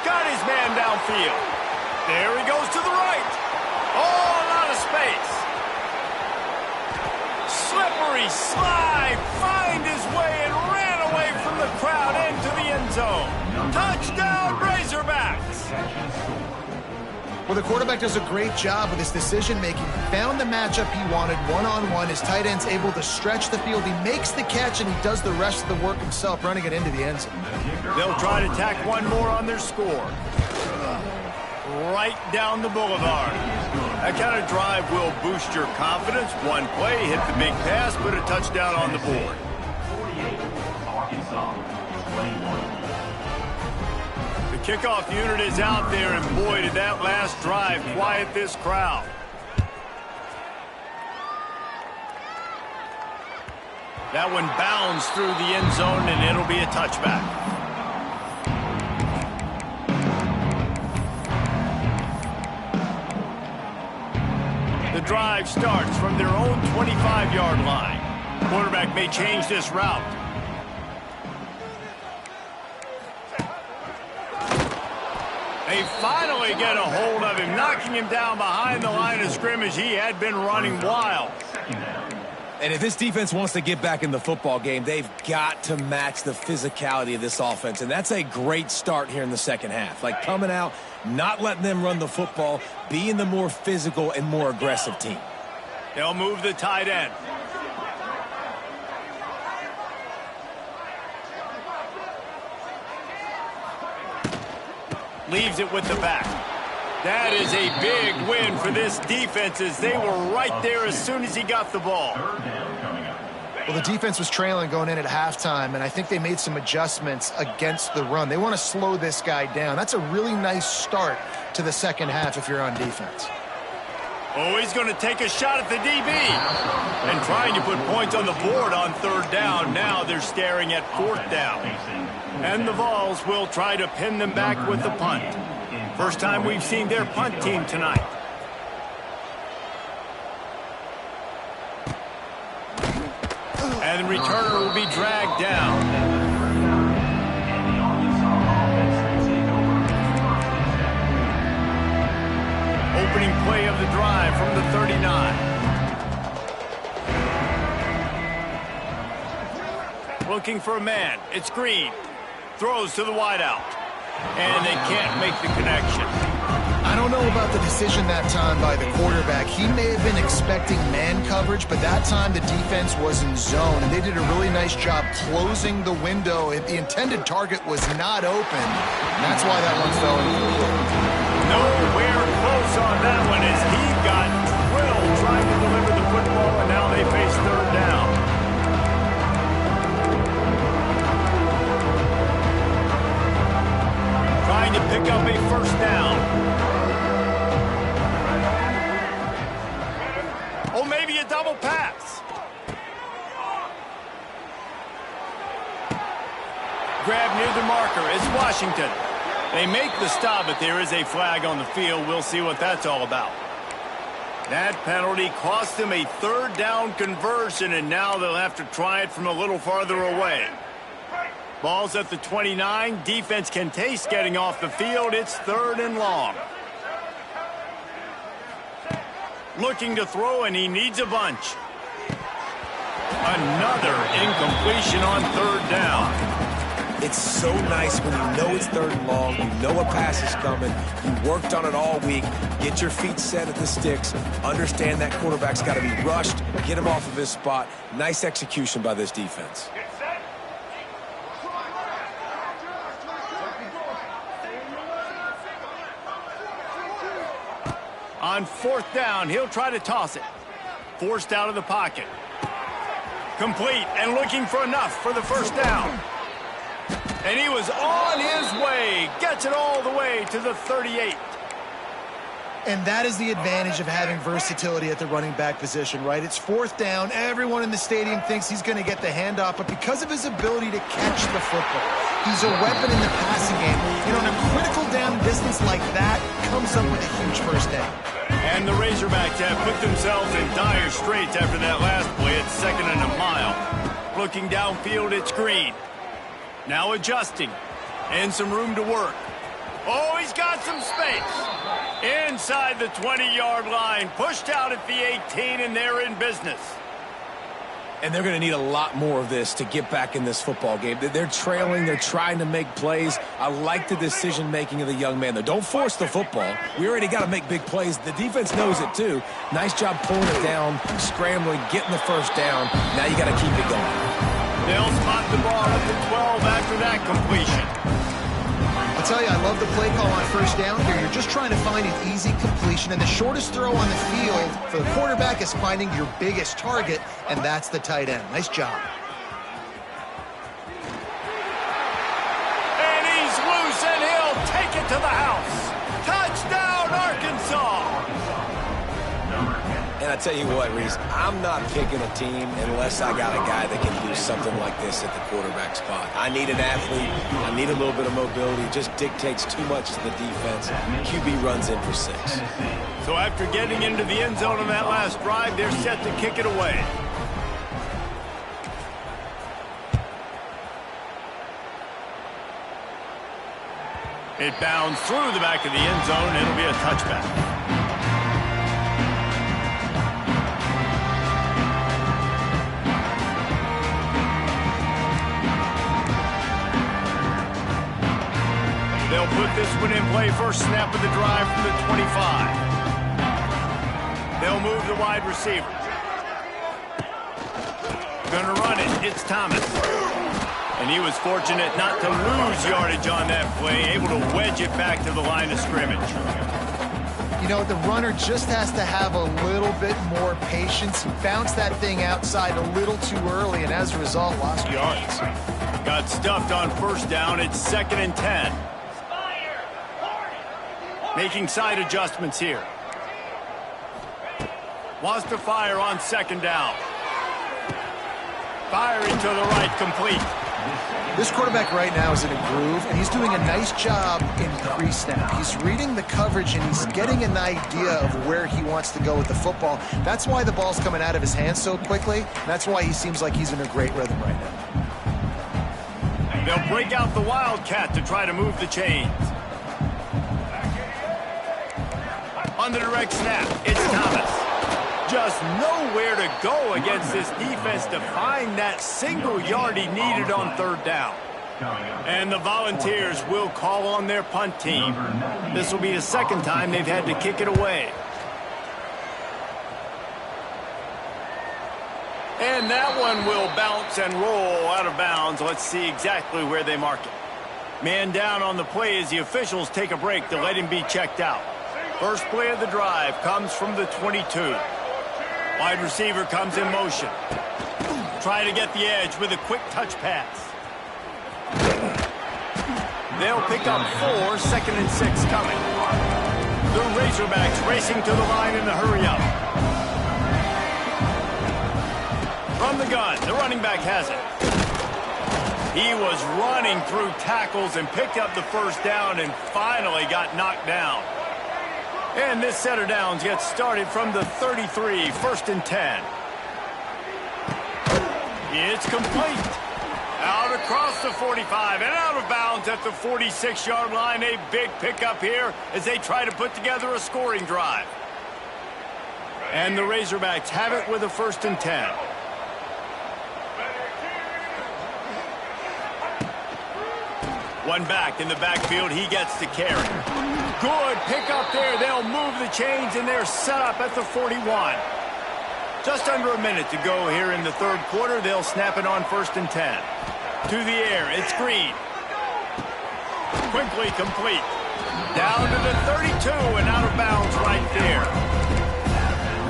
A: Got his man downfield. There he goes to the right. Oh, out of space. Slippery slide. Find his way and ran away from the crowd into the end zone. Touchdown, Razorbacks.
B: Well, the quarterback does a great job with his decision-making. Found the matchup he wanted one-on-one. His tight end's able to stretch the field. He makes the catch, and he does the rest of the work himself, running it into the end zone.
A: They'll try to tack one more on their score. Right down the boulevard. That kind of drive will boost your confidence. One play, hit the big pass, put a touchdown on the board.
E: 48, Arkansas, 21.
A: The kickoff unit is out there, and boy, did that last drive quiet this crowd. That one bounds through the end zone, and it'll be a touchback. The drive starts from their own 25-yard line. Quarterback may change this route. They finally get a hold of him, knocking him down behind the line of scrimmage. He had been running wild.
C: And if this defense wants to get back in the football game, they've got to match the physicality of this offense. And that's a great start here in the second half. Like coming out, not letting them run the football, being the more physical and more aggressive team.
A: They'll move the tight end. Leaves it with the back. That is a big win for this defense, as they were right there as soon as he got the ball.
B: Well, the defense was trailing going in at halftime, and I think they made some adjustments against the run. They want to slow this guy down. That's a really nice start to the second half if you're on defense.
A: Oh, he's going to take a shot at the DB. And trying to put points on the board on third down. Now they're staring at fourth down. And the Vols will try to pin them back with the punt. First time we've seen their punt team tonight. And the returner will be dragged down. Opening play of the drive from the 39. Looking for a man. It's Green. Throws to the wideout. And they can't make the connection.
B: I don't know about the decision that time by the quarterback. He may have been expecting man coverage, but that time the defense was in zone, and they did a really nice job closing the window. The intended target was not open, and that's why that one fell into the field.
A: Nowhere close on that one, as he got drilled trying to deliver the football, and now they face third down. Trying to pick up a first down. Oh, maybe a double pass. Grab near the marker. It's Washington. They make the stop, but there is a flag on the field. We'll see what that's all about. That penalty cost them a third down conversion, and now they'll have to try it from a little farther away. Ball's at the 29. Defense can taste getting off the field. It's third and long. Looking to throw, and he needs a bunch. Another incompletion on third down.
C: It's so nice when you know it's third and long, you know a pass is coming, you worked on it all week, get your feet set at the sticks, understand that quarterback's got to be rushed, get him off of his spot. Nice execution by this defense.
A: On fourth down, he'll try to toss it. Forced out of the pocket. Complete and looking for enough for the first down. And he was on his way. Gets it all the way to the 38.
B: And that is the advantage of having versatility at the running back position, right? It's fourth down. Everyone in the stadium thinks he's going to get the handoff, but because of his ability to catch the football, he's a weapon in the passing game. And on a critical down distance like that, comes up with a huge first down.
A: And the Razorbacks have put themselves in dire straits after that last play at 2nd and a mile. Looking downfield, it's Green. Now adjusting. And some room to work. Oh, he's got some space. Inside the 20-yard line. Pushed out at the 18, and they're in business.
C: And they're going to need a lot more of this to get back in this football game. They're trailing. They're trying to make plays. I like the decision-making of the young man, though. Don't force the football. We already got to make big plays. The defense knows it, too. Nice job pulling it down, scrambling, getting the first down. Now you got to keep it going.
A: They'll spot the ball at the 12 after that completion.
B: I'll tell you, I love the play call on first down here. You're just trying to find an easy completion, and the shortest throw on the field for the quarterback is finding your biggest target, and that's the tight end. Nice job.
A: And he's loose, and he'll take it to the house. Touchdown, Arkansas!
C: And I tell you what, Reese, I'm not picking a team unless I got a guy that can do something like this at the quarterback spot. I need an athlete. I need a little bit of mobility. It just dictates too much to the defense. QB runs in for 6.
A: So after getting into the end zone on that last drive, they're set to kick it away. It bounds through the back of the end zone. It'll be a touchback. They'll put this one in play. First snap of the drive from the 25. They'll move the wide receiver. Gonna run it. It's Thomas. And he was fortunate not to lose yardage on that play, able to wedge it back to the line of scrimmage.
B: You know, the runner just has to have a little bit more patience. He bounced that thing outside a little too early, and as a result, lost yards.
A: Got stuffed on first down. It's 2nd and 10. Making side adjustments here. Wants to fire on 2nd down. Firing to the right, complete.
B: This quarterback right now is in a groove, and he's doing a nice job in pre-snap. He's reading the coverage, and he's getting an idea of where he wants to go with the football. That's why the ball's coming out of his hands so quickly. That's why he seems like he's in a great rhythm right now.
A: They'll break out the Wildcat to try to move the chains. On the direct snap, it's Thomas. Just nowhere to go against this defense to find that single yard he needed on 3rd down. And the Volunteers will call on their punt team. This will be the 2nd time they've had to kick it away. And that one will bounce and roll out of bounds. Let's see exactly where they mark it. Man down on the play as the officials take a break to let him be checked out. First play of the drive comes from the 22. Wide receiver comes in motion. Try to get the edge with a quick touch pass. They'll pick up 4, 2nd and 6 coming. The Razorbacks racing to the line in the hurry up. From the gun, the running back has it. He was running through tackles and picked up the first down and finally got knocked down. And this set of downs gets started from the 33, 1st and 10. It's complete. Out across the 45 and out of bounds at the 46-yard line. A big pickup here as they try to put together a scoring drive. And the Razorbacks have it with a 1st and 10. One back in the backfield. He gets the carry. Good pickup there. They'll move the chains, and they're set up at the 41. Just under a minute to go here in the 3rd quarter. They'll snap it on 1st and 10. To the air, it's Green. Quickly complete. Down to the 32 and out of bounds right there.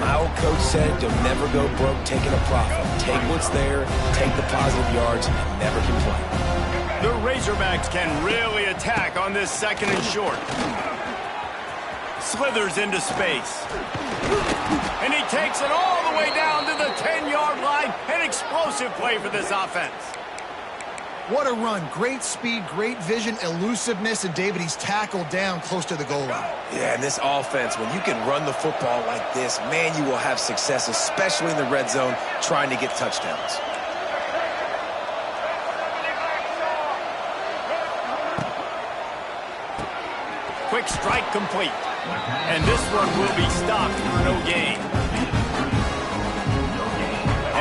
C: My old coach said, you'll never go broke taking a profit. Take what's there, take the positive yards, and never complain.
A: The Razorbacks can really attack on this 2nd and short. Slithers into space. And he takes it all the way down to the 10-yard line. An explosive play for this offense.
B: What a run. Great speed, great vision, elusiveness, and David, he's tackled down close to the goal line.
C: Yeah, and this offense, when you can run the football like this, man, you will have success, especially in the red zone, trying to get touchdowns.
A: Quick strike complete. And this one will be stopped for no gain.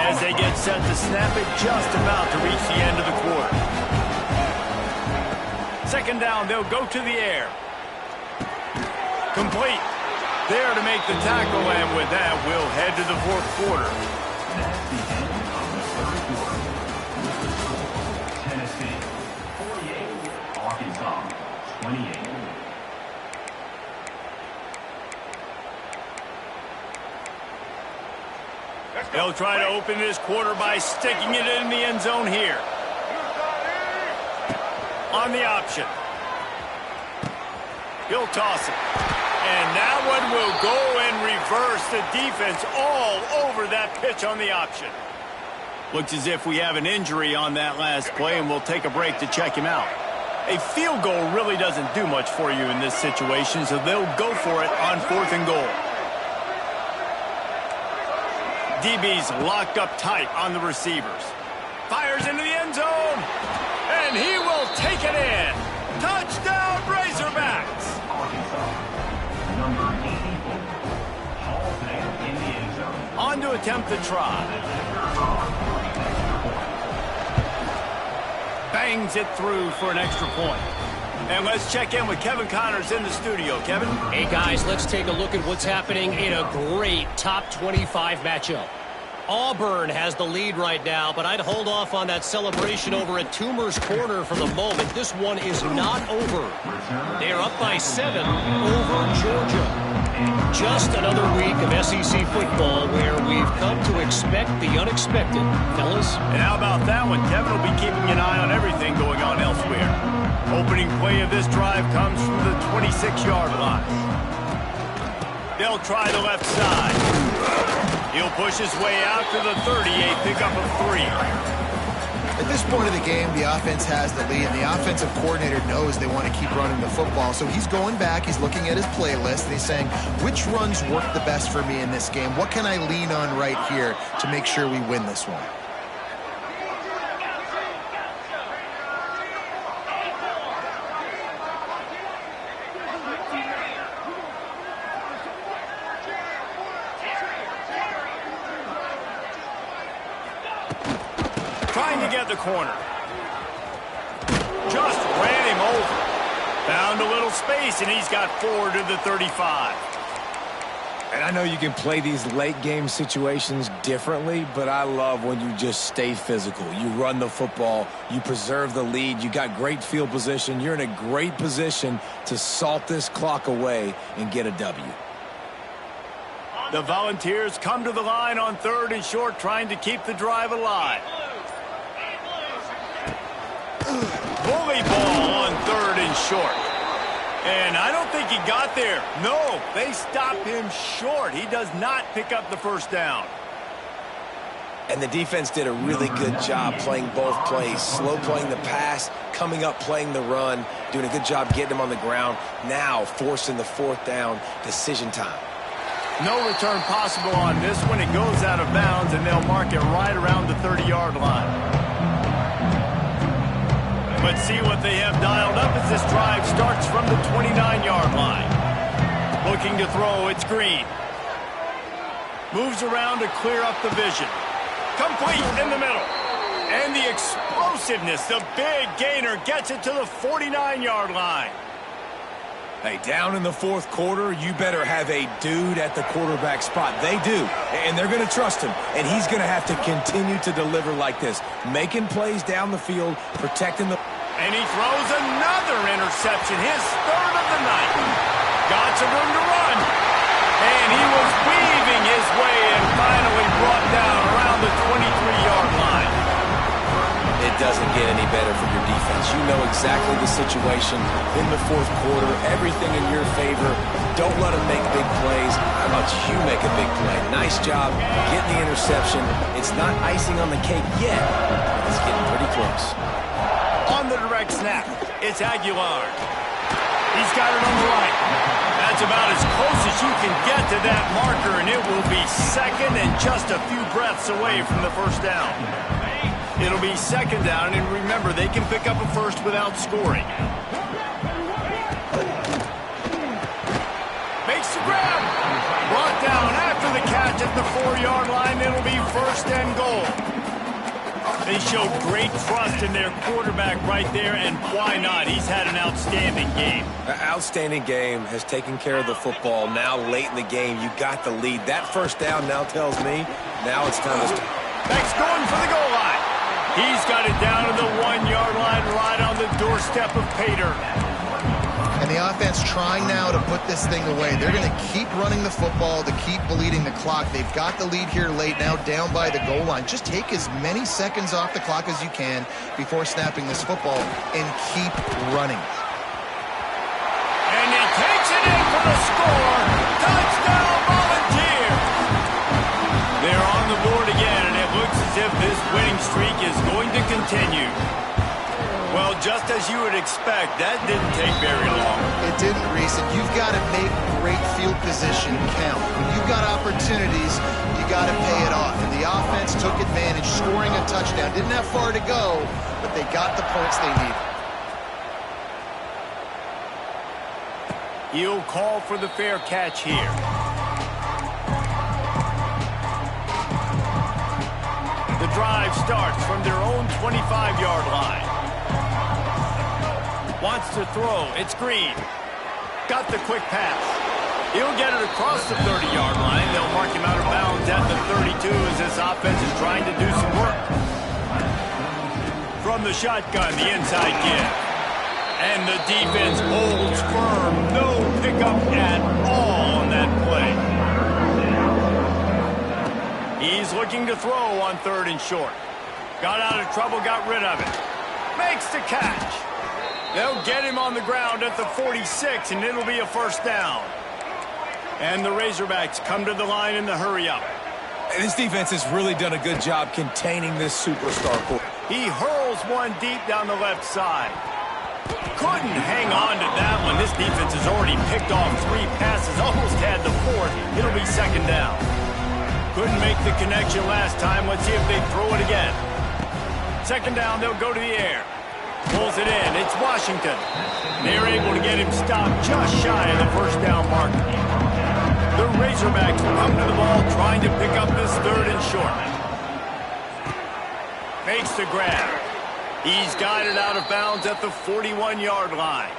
A: As they get set to snap it, just about to reach the end of the quarter. Second down, they'll go to the air. Complete. There to make the tackle, and with that, we'll head to the fourth quarter.
E: That's the end of the third quarter. Tennessee 48, Arkansas 28.
A: They'll try to open this quarter by sticking it in the end zone here. On the option. He'll toss it. And that one will go and reverse the defense all over that pitch on the option. Looks as if we have an injury on that last play, and we'll take a break to check him out. A field goal really doesn't do much for you in this situation, so they'll go for it on 4th and goal. DB's locked up tight on the receivers. Fires into the end zone. And he will take it in. Touchdown, Razorbacks.
E: Arkansas, number 84, Hall back in the end zone.
A: On to attempt the try. Bangs it through for an extra point. And let's check in with Kevin Connors in the studio. Kevin?
D: Hey, guys, let's take a look at what's happening in a great top 25 matchup. Auburn has the lead right now, but I'd hold off on that celebration over at Toomer's Corner for the moment. This one is not over. They are up by 7 over Georgia. Just another week of SEC football where we've come to expect the unexpected, fellas.
A: And how about that one? Kevin will be keeping an eye on everything going on elsewhere. Opening play of this drive comes from the 26-yard line. They'll try the left side. He'll push his way out to the 38, pickup of 3.
B: At this point of the game, the offense has the lead, and the offensive coordinator knows they want to keep running the football. So he's going back, he's looking at his playlist, and he's saying, which runs work the best for me in this game? What can I lean on right here to make sure we win this one?
A: Trying to get the corner. Just ran him over. Found a little space, and he's got 4 to the 35.
C: And I know you can play these late game situations differently, but I love when you just stay physical. You run the football, you preserve the lead, you got great field position, you're in a great position to salt this clock away and get a W.
A: The Volunteers come to the line on 3rd and short, trying to keep the drive alive. Bully ball on 3rd and short. And I don't think he got there. No, they stop him short. He does not pick up the first down.
C: And the defense did a really good job playing both plays. Slow playing the pass, coming up playing the run, doing a good job getting him on the ground. Now forcing the 4th down, decision time.
A: No return possible on this one. It goes out of bounds, and they'll mark it right around the 30-yard line. Let's see what they have dialed up as this drive starts from the 29-yard line. Looking to throw, it's Green. Moves around to clear up the vision. Complete in the middle. And the explosiveness, the big gainer gets it to the 49-yard line.
C: Hey, down in the 4th quarter, you better have a dude at the quarterback spot. They do, and they're going to trust him, and he's going to have to continue to deliver like this, making plays down the field, protecting the...
A: And he throws another interception, his 3rd of the night. Got some room to run, and he was weaving his way and finally brought down around the 23-yard line.
C: It doesn't get any better for your defense. You know exactly the situation in the 4th quarter, everything in your favor. Don't let them make big plays. How about you make a big play? Nice job getting the interception. It's not icing on the cake yet, but it's getting pretty close.
A: On the direct snap, it's Aguilar. He's got it on the right. That's about as close as you can get to that marker, and it will be second and just a few breaths away from the first down. It'll be second down, and remember, they can pick up a first without scoring. Makes the grab. Brought down after the catch at the 4-yard line. It'll be first and goal. They showed great trust in their quarterback right there, and why not? He's had an outstanding game.
C: An outstanding game, has taken care of the football. Now late in the game, you got the lead. That first down now tells me now it's time to start.
A: Beck's going for the goal line. He's got it down to the 1-yard line right on the doorstep of Pater.
B: And the offense trying now to put this thing away. They're going to keep running the football to keep bleeding the clock. They've got the lead here late, now down by the goal line. Just take as many seconds off the clock as you can before snapping this football and keep running.
A: And he takes it in for the score. Touchdown, Volunteers! They're on the board again, and it looks as if this winning streak is going to continue. Well, just as you would expect, that didn't take very long.
B: It didn't, Reese, and you've got to make great field position count. When you've got opportunities, you got to pay it off. And the offense took advantage, scoring a touchdown. Didn't have far to go, but they got the points they needed.
A: He'll call for the fair catch here. The drive starts from their own 25-yard line. Wants to throw. It's Green. Got the quick pass. He'll get it across the 30-yard line. They'll mark him out of bounds at the 32 as this offense is trying to do some work. From the shotgun, the inside give. And the defense holds firm. No pickup at all on that play. He's looking to throw on 3rd and short. Got out of trouble, got rid of it. Makes the catch. They'll get him on the ground at the 46, and it'll be a first down. And the Razorbacks come to the line in the hurry-up.
C: This defense has really done a good job containing this superstar quarterback.
A: He hurls one deep down the left side. Couldn't hang on to that one. This defense has already picked off 3 passes, almost had the 4th. It'll be second down. Couldn't make the connection last time. Let's see if they throw it again. Second down, they'll go to the air. Pulls it in. It's Washington. They're able to get him stopped just shy of the first down mark. The Razorbacks will come to the ball trying to pick up this 3rd and short. Makes the grab. He's got it out of bounds at the 41-yard line.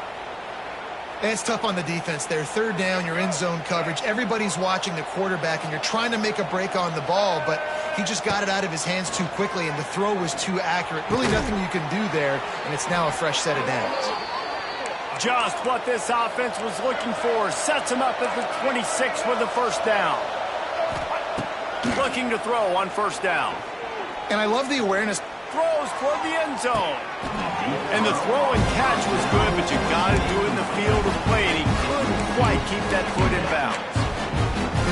B: And it's tough on the defense there. 3rd down, you're in zone coverage. Everybody's watching the quarterback, and you're trying to make a break on the ball, but he just got it out of his hands too quickly, and the throw was too accurate. Really nothing you can do there, and it's now a fresh set of downs.
A: Just what this offense was looking for. Sets him up at the 26 for the first down. Looking to throw on first down.
B: And I love the awareness.
A: Throws toward the end zone. And the throw and catch was good, but you got to do it in the field of play, and he couldn't quite keep that foot in bounds.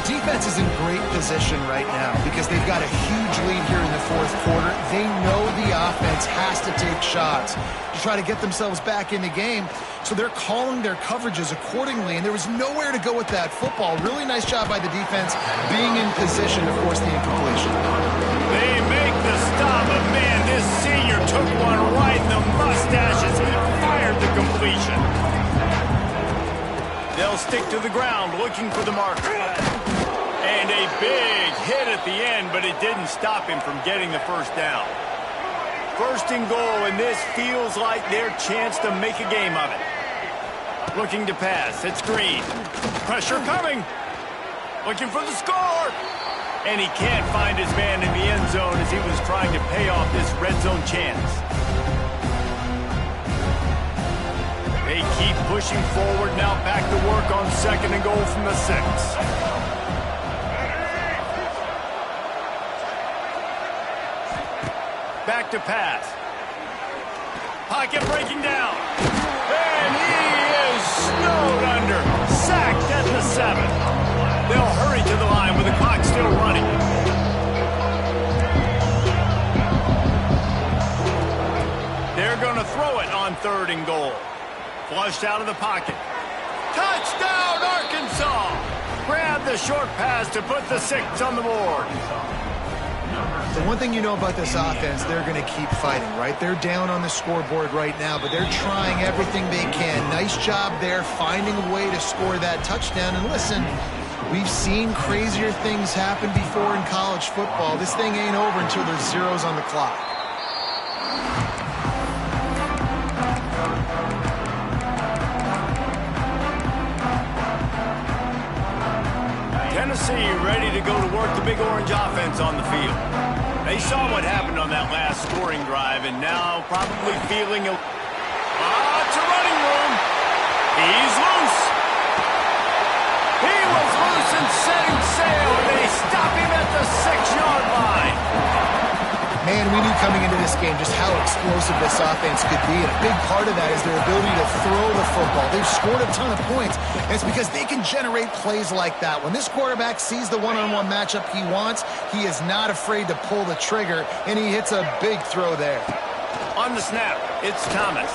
B: The defense is in great position right now because they've got a huge lead here in the 4th quarter. They know the offense has to take shots to try to get themselves back in the game, so they're calling their coverages accordingly, and there was nowhere to go with that football. Really nice job by the defense being in position to force the incompletion.
A: They make the stop, but man, this senior took one right in the mustache as he fired the completion. They'll stick to the ground looking for the marker. And a big hit at the end, but it didn't stop him from getting the first down. First and goal, and this feels like their chance to make a game of it. Looking to pass, it's Green. Pressure coming. Looking for the score. And he can't find his man in the end zone as he was trying to pay off this red zone chance. They keep pushing forward, now back to work on 2nd and goal from the 6. Back to pass. Pocket breaking down. And he is snowed under. Sacked at the 7. They'll hurry to the line with the clock still running. They're going to throw on 3rd and goal. Flushed out of the pocket. Touchdown, Arkansas! Grab the short pass to put the 6 on the board.
B: The one thing you know about this offense, they're going to keep fighting, right? They're down on the scoreboard right now, but they're trying everything they can. Nice job there, finding a way to score that touchdown. And listen, we've seen crazier things happen before in college football. This thing ain't over until there's zeros on the clock.
A: Tennessee ready to go to work the Big Orange offense on the field. They saw what happened on that last scoring drive, and now probably feeling it's a running room. He's loose. He was loose and setting sail, and they stop him at the 6-yard line.
B: Man, we knew coming into this game just how explosive this offense could be, and a big part of that is their ability to throw the football. They've scored a ton of points, and it's because they can generate plays like that. When this quarterback sees the one-on-one matchup he wants, he is not afraid to pull the trigger, and he hits a big throw there.
A: On the snap, it's Thomas.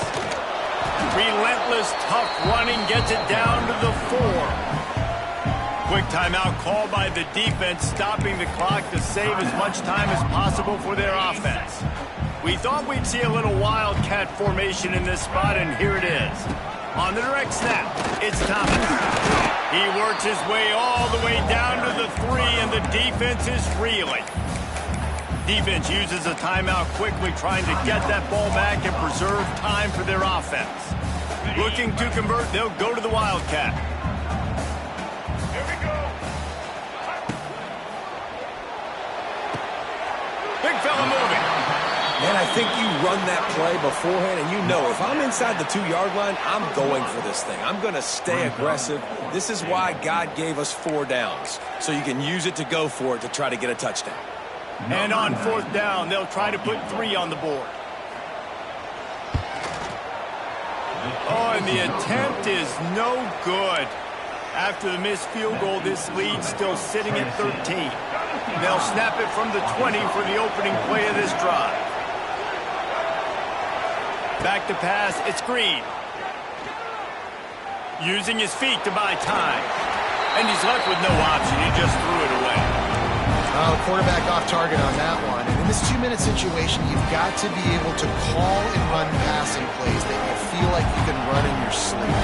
A: Relentless, tough running gets it down to the 4. Quick timeout called by the defense, stopping the clock to save as much time as possible for their offense. We thought we'd see a little wildcat formation in this spot, and here it is. On the direct snap, it's Thomas. He works his way all the way down to the 3, and the defense is reeling. Defense uses a timeout quickly, trying to get that ball back and preserve time for their offense. Looking to convert, they'll go to the wildcat. Big fella moving.
C: Man, I think you run that play beforehand, and you know if I'm inside the 2-yard line, I'm going for this thing. I'm going to stay aggressive. This is why God gave us 4 downs, so you can use it to go for it to try to get a touchdown.
A: And on 4th down, they'll try to put 3 on the board. Oh, and the attempt is no good. After the missed field goal, this lead's still sitting at 13. They'll snap it from the 20 for the opening play of this drive. Back to pass, it's Green. Using his feet to buy time. And he's left with no option, he just threw it away.
B: The quarterback off target on that one. And in this 2-minute situation, you've got to be able to call and run passing plays that you feel like you can run in your sleep.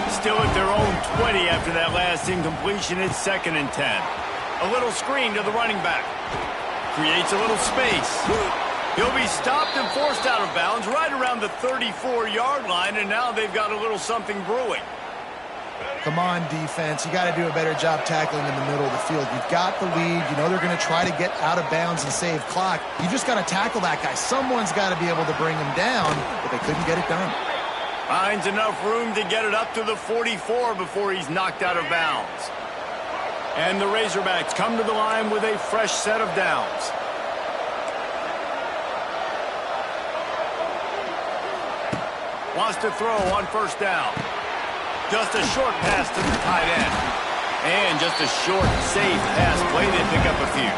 A: Still at their own 20 after that last incompletion. It's 2nd and 10. A little screen to the running back. Creates a little space. He'll be stopped and forced out of bounds right around the 34-yard line, and now they've got a little something brewing.
B: Come on, defense. You got to do a better job tackling in the middle of the field. You've got the lead. You know they're going to try to get out of bounds and save clock. You just got to tackle that guy. Someone's got to be able to bring him down, but they couldn't get it done.
A: Finds enough room to get it up to the 44 before he's knocked out of bounds. And the Razorbacks come to the line with a fresh set of downs. Wants to throw on 1st down. Just a short pass to the tight end. And just a short, safe pass play. They pick up a few.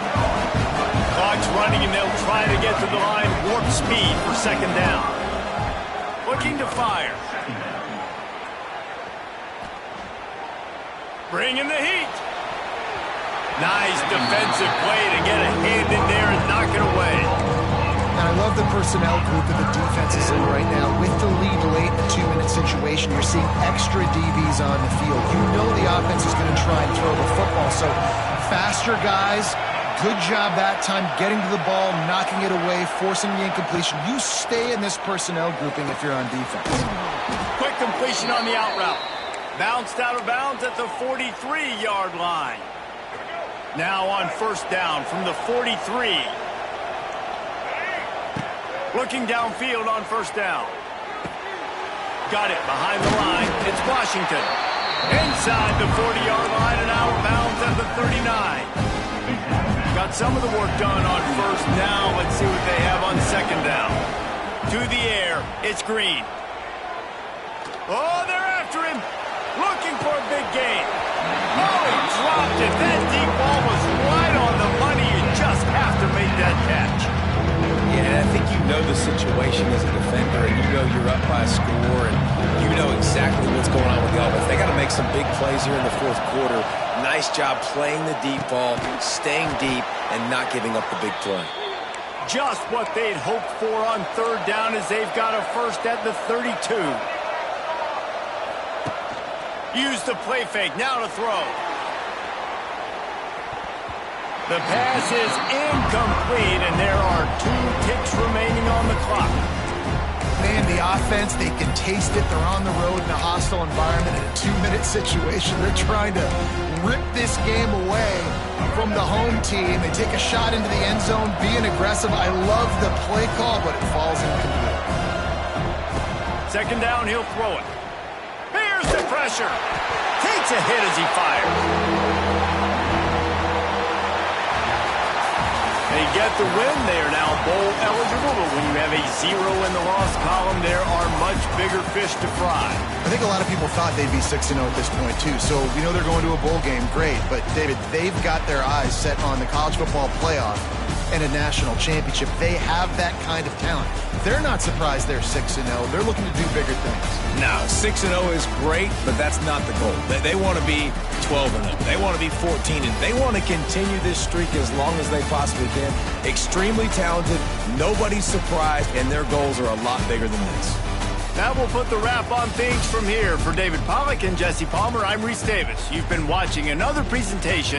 A: Clock's running, and they'll try to get to the line warp speed for 2nd down. Looking to fire. Bringing the heat. Nice defensive play to get a hand in there and knock it away.
B: And I love the personnel group that the defense is in right now. With the lead late in the 2-minute situation, you're seeing extra DBs on the field. You know the offense is going to try and throw the football. So faster guys, good job that time getting to the ball, knocking it away, forcing the incompletion. You stay in this personnel grouping if you're on defense.
A: Quick completion on the out route. Bounced out of bounds at the 43-yard line. Now on 1st down from the 43. Looking downfield on 1st down. Got it behind the line. It's Washington. Inside the 40-yard line and out of bounds at the 39. Got some of the work done on 1st down. Let's see what they have on 2nd down. To the air. It's Green. Oh, they're after him. Looking for a big gain. Oh, he dropped it. That deep ball was right on the money. You just have to make that catch.
C: Yeah, I think you know the situation as a defender, and you know you're up by a score, and you know exactly what's going on with the offense. They got to make some big plays here in the fourth quarter. Nice job playing the deep ball, staying deep, and not giving up the big play.
A: Just what they'd hoped for on third down as they've got a first at the 32. Use the play fake, now to throw. The pass is incomplete, and there are 2 ticks remaining on the clock.
B: Man, the offense, they can taste it. They're on the road in a hostile environment in a 2-minute situation. They're trying to rip this game away from the home team. They take a shot into the end zone, being aggressive. I love the play call, but it falls incomplete.
A: Second down, he'll throw it. Here's the pressure. Takes a hit as he fires. They get the win. They are now bowl eligible, but when you have a 0 in the loss column, there are much bigger fish to fry.
B: I think a lot of people thought they'd be 6-0 at this point, too. So we know they're going to a bowl game. Great. But, David, they've got their eyes set on the college football playoff and a national championship. They have that kind of talent. They're not surprised they're 6-0. They're looking to do bigger things.
C: No, 6-0 is great, but that's not the goal. They want to be 12-0. They want to be 14-0. They want to continue this streak as long as they possibly can. Extremely talented. Nobody's surprised, and their goals are a lot bigger than this.
A: That will put the wrap on things from here. For David Pollack and Jesse Palmer, I'm Reese Davis. You've been watching another presentation